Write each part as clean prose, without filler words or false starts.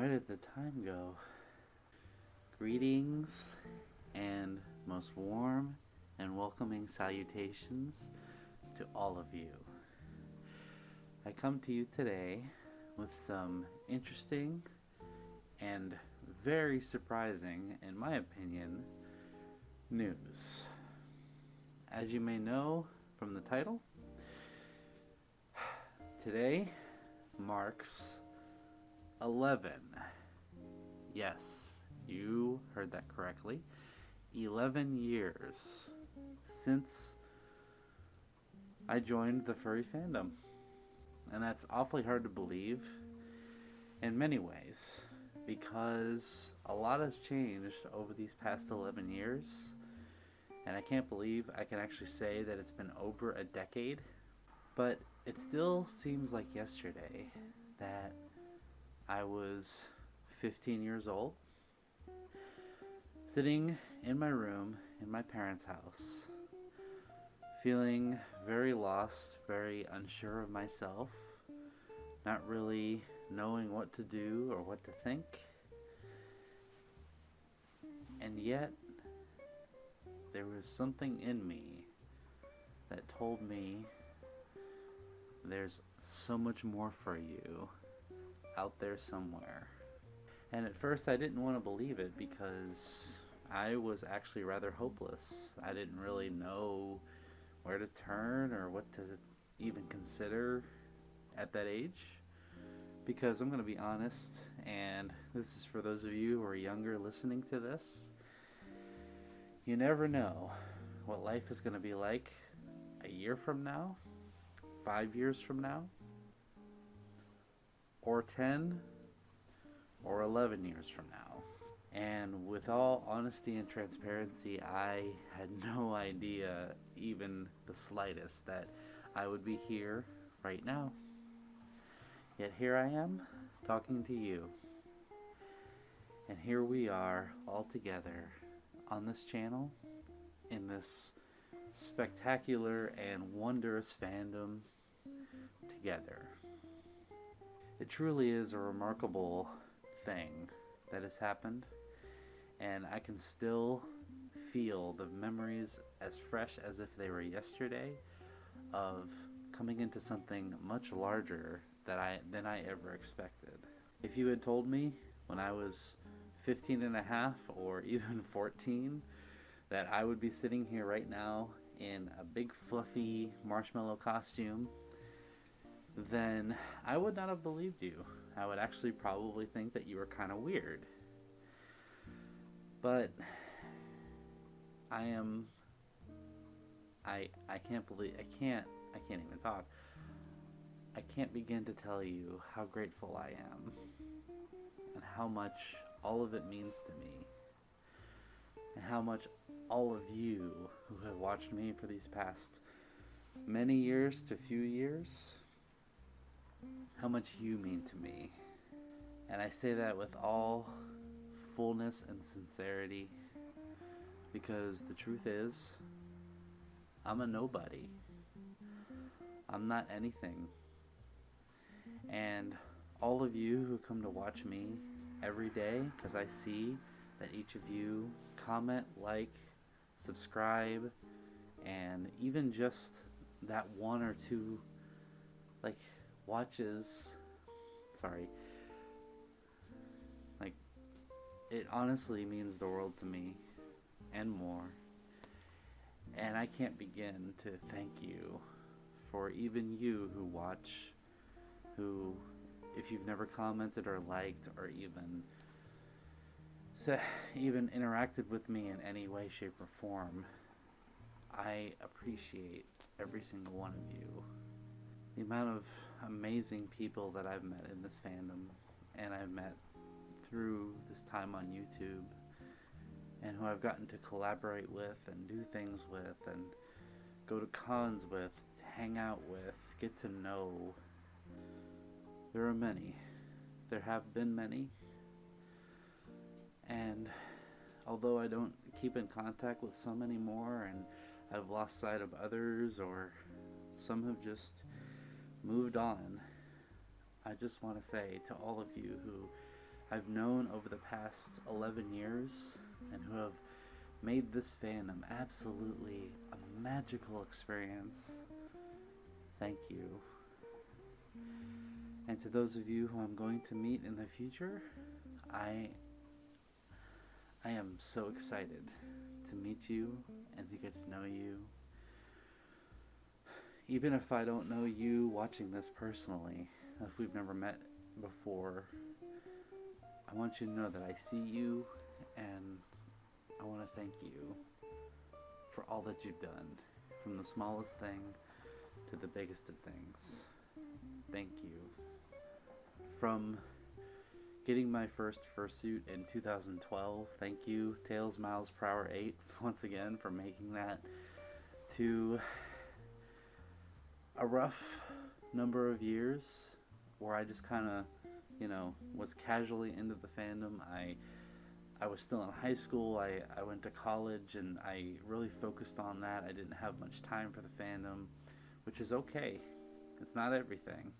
Where did the time go? Greetings and most warm and welcoming salutations to all of you. I come to you today with some interesting and very surprising, in my opinion, news. As you may know from the title, today marks 11. Yes, you heard that correctly. 11 years since I joined the furry fandom. And that's awfully hard to believe in many ways, because a lot has changed over these past 11 years, and I can't believe I can actually say that it's been over a decade. But it still seems like yesterday that I was 15 years old, sitting in my room in my parents' house, feeling very lost, very unsure of myself, not really knowing what to do or what to think. And yet, there was something in me that told me there's so much more for you out there somewhere. And at first I didn't want to believe it, because I was actually rather hopeless. I didn't really know where to turn or what to even consider at that age, because I'm going to be honest, and this is for those of you who are younger listening to this, you never know what life is going to be like a year from now, 5 years from now, or 10 or 11 years from now. And with all honesty and transparency, I had no idea, even the slightest, that I would be here right now. Yet here I am, talking to you. And here we are, all together, on this channel, in this spectacular and wondrous fandom, together. It truly is a remarkable thing that has happened, and I can still feel the memories as fresh as if they were yesterday, of coming into something much larger than I ever expected. If you had told me when I was 15 and a half or even 14 that I would be sitting here right now in a big fluffy marshmallow costume, then I would not have believed you. I would actually probably think that you were kind of weird. But I can't believe, I can't even talk. I can't begin to tell you how grateful I am and how much all of it means to me, and how much all of you who have watched me for these past many years to few years, how much you mean to me. And I say that with all fullness and sincerity, because the truth is, I'm a nobody. I'm not anything. And all of you who come to watch me every day, because I see that each of you comment, like, subscribe, and even just that one or two watches, it honestly means the world to me and more. And I can't begin to thank you for even you who watch, who, if you've never commented or liked or even interacted with me in any way, shape, or form, I appreciate every single one of you. The amount of amazing people that I've met in this fandom, and I've met through this time on YouTube, and who I've gotten to collaborate with and do things with and go to cons with, hang out with, get to know. There are many. There have been many. And although I don't keep in contact with some anymore, and I've lost sight of others, or some have just moved on, I just want to say to all of you who I've known over the past 11 years and who have made this fandom absolutely a magical experience. Thank you. And to those of you who I'm going to meet in the future, I am so excited to meet you and to get to know you. Even if I don't know you watching this personally, if we've never met before, I want you to know that I see you, and I want to thank you for all that you've done, from the smallest thing to the biggest of things. Thank you. From getting my first fursuit in 2012, thank you, Tails Miles Per Hour 8, once again, for making that, to a rough number of years where I just kind of, was casually into the fandom. I was still in high school, I went to college, and I really focused on that. I didn't have much time for the fandom, which is okay. It's not everything.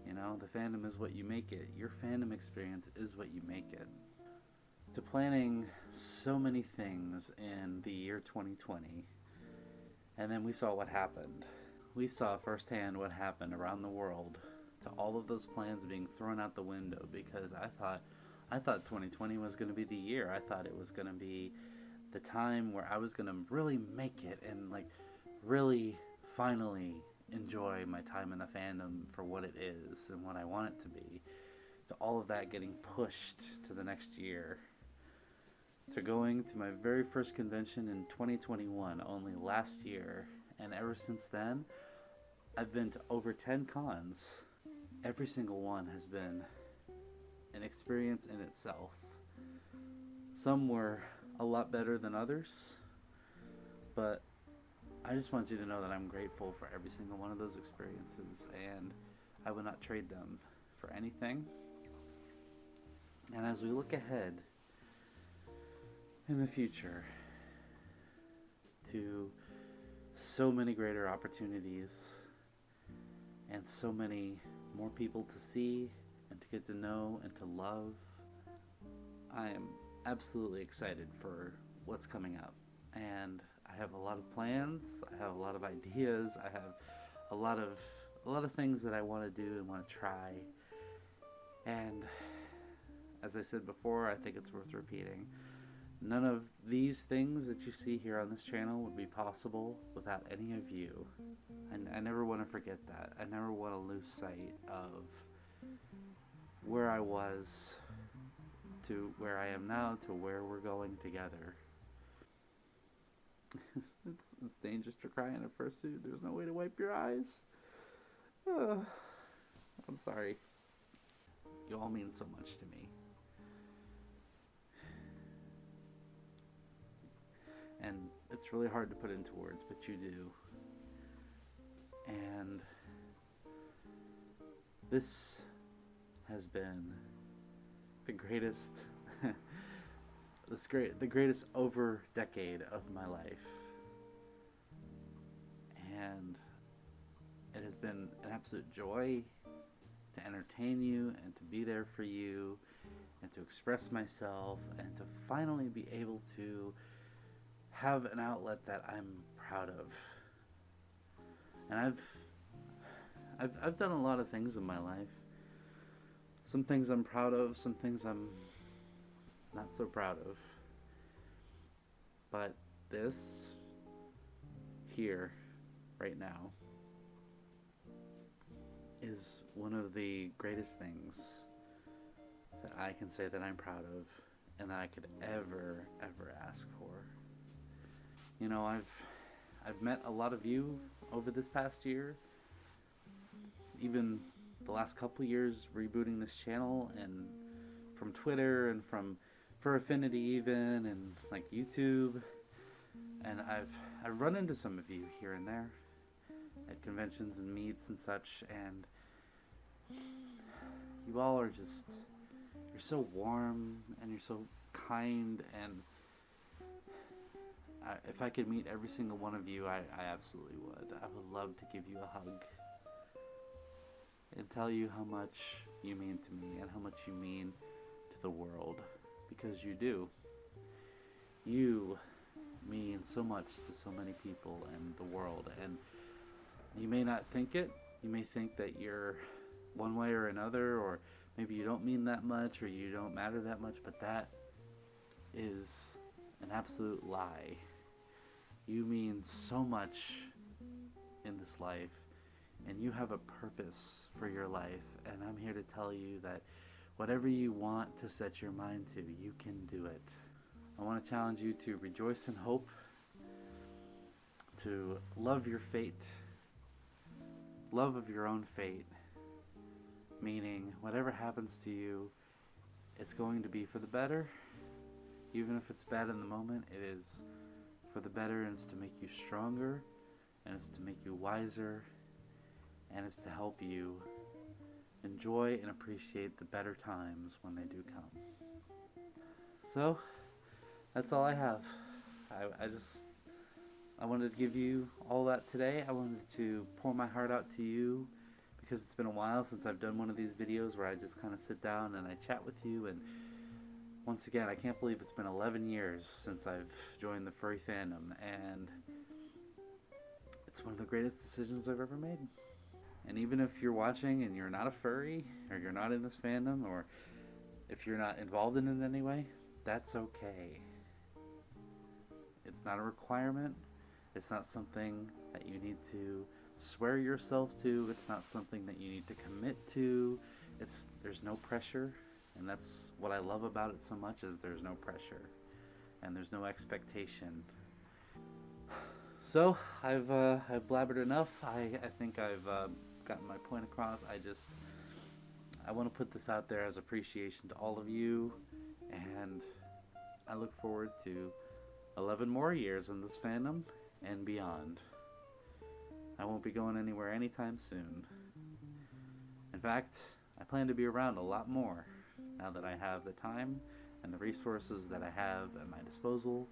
The fandom is what you make it. Your fandom experience is what you make it. To planning so many things in the year 2020, and then we saw what happened. We saw firsthand what happened around the world to all of those plans being thrown out the window, because I thought 2020 was going to be the year. I thought it was going to be the time where I was going to really make it and really finally enjoy my time in the fandom for what it is and what I want it to be. To all of that getting pushed to the next year. To going to my very first convention in 2021, only last year, and ever since then, I've been to over 10 cons. Every single one has been an experience in itself. Some were a lot better than others, but I just want you to know that I'm grateful for every single one of those experiences, and I would not trade them for anything. And as we look ahead in the future to so many greater opportunities and so many more people to see and to get to know and to love, I am absolutely excited for what's coming up. And I have a lot of plans, I have a lot of ideas, I have a lot of things that I want to do and want to try. And as I said before, I think it's worth repeating. None of these things that you see here on this channel would be possible without any of you. And I never want to forget that. I never want to lose sight of where I was to where I am now to where we're going together. It's dangerous to cry in a fursuit. There's no way to wipe your eyes. I'm sorry. You all mean so much to me. And it's really hard to put into words, but you do. And this has been the greatest the greatest over decade of my life. And it has been an absolute joy to entertain you and to be there for you and to express myself and to finally be able to have an outlet that I'm proud of. And I've done a lot of things in my life. Some things I'm proud of, some things I'm not so proud of. But this here right now is one of the greatest things that I can say that I'm proud of and that I could ever ask for. I've met a lot of you over this past year, even the last couple years rebooting this channel, and from Twitter and for Affinity even, and YouTube, and I've run into some of you here and there at conventions and meets and such, and you all are just, you're so warm and you're so kind, and if I could meet every single one of you, I absolutely would. I would love to give you a hug and tell you how much you mean to me and how much you mean the world, because you do. You mean so much to so many people in the world, and you may not think it. You may think that you're one way or another, or maybe you don't mean that much, or you don't matter that much, but that is an absolute lie. You mean so much in this life, and you have a purpose for your life, and I'm here to tell you that whatever you want to set your mind to, you can do it. I want to challenge you to rejoice in hope, to love your fate, love of your own fate, meaning whatever happens to you, it's going to be for the better. Even if it's bad in the moment, it is for the better, and it's to make you stronger, and it's to make you wiser, and it's to help you enjoy and appreciate the better times when they do come. So, that's all I have. I wanted to give you all that today. I wanted to pour my heart out to you, because it's been a while since I've done one of these videos where I just kind of sit down and I chat with you. And once again, I can't believe it's been 11 years since I've joined the furry fandom, and it's one of the greatest decisions I've ever made. And even if you're watching and you're not a furry, or you're not in this fandom, or if you're not involved in it in any way, that's okay. It's not a requirement. It's not something that you need to swear yourself to. It's not something that you need to commit to. There's no pressure, and that's what I love about it so much, is there's no pressure and there's no expectation. So I've blabbered enough. I think I've gotten my point across. I want to put this out there as appreciation to all of you, and I look forward to 11 more years in this fandom and beyond. I won't be going anywhere anytime soon. In fact, I plan to be around a lot more now that I have the time and the resources that I have at my disposal.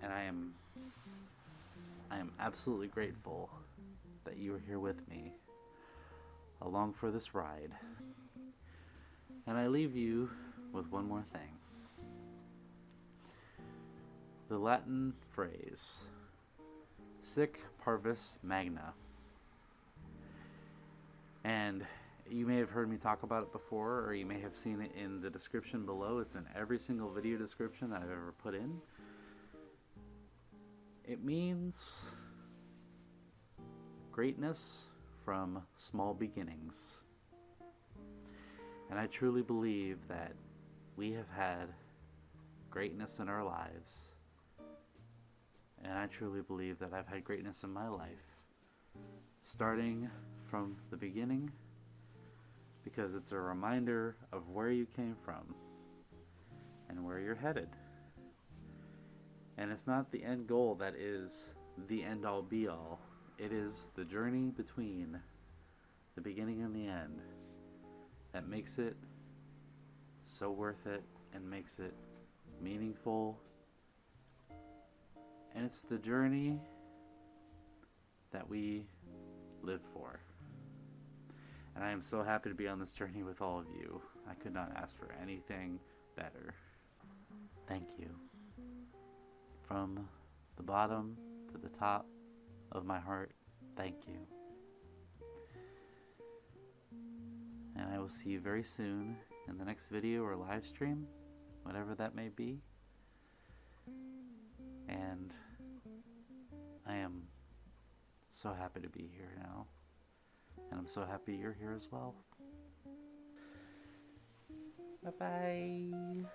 And I am absolutely grateful that you are here with me along for this ride. And I leave you with one more thing. The Latin phrase, sic Parvis Magna. And you may have heard me talk about it before, or you may have seen it in the description below. It's in every single video description that I've ever put in. It means greatness from small beginnings. And I truly believe that we have had greatness in our lives. And I truly believe that I've had greatness in my life, starting from the beginning, because it's a reminder of where you came from and where you're headed. And it's not the end goal that is the end-all be-all. It is the journey between the beginning and the end that makes it so worth it and makes it meaningful. And it's the journey that we live for. And I am so happy to be on this journey with all of you. I could not ask for anything better. Thank you. From the bottom to the top of my heart, thank you. And I will see you very soon in the next video or live stream, whatever that may be. And I am so happy to be here now. And I'm so happy you're here as well. Bye-bye. Bye.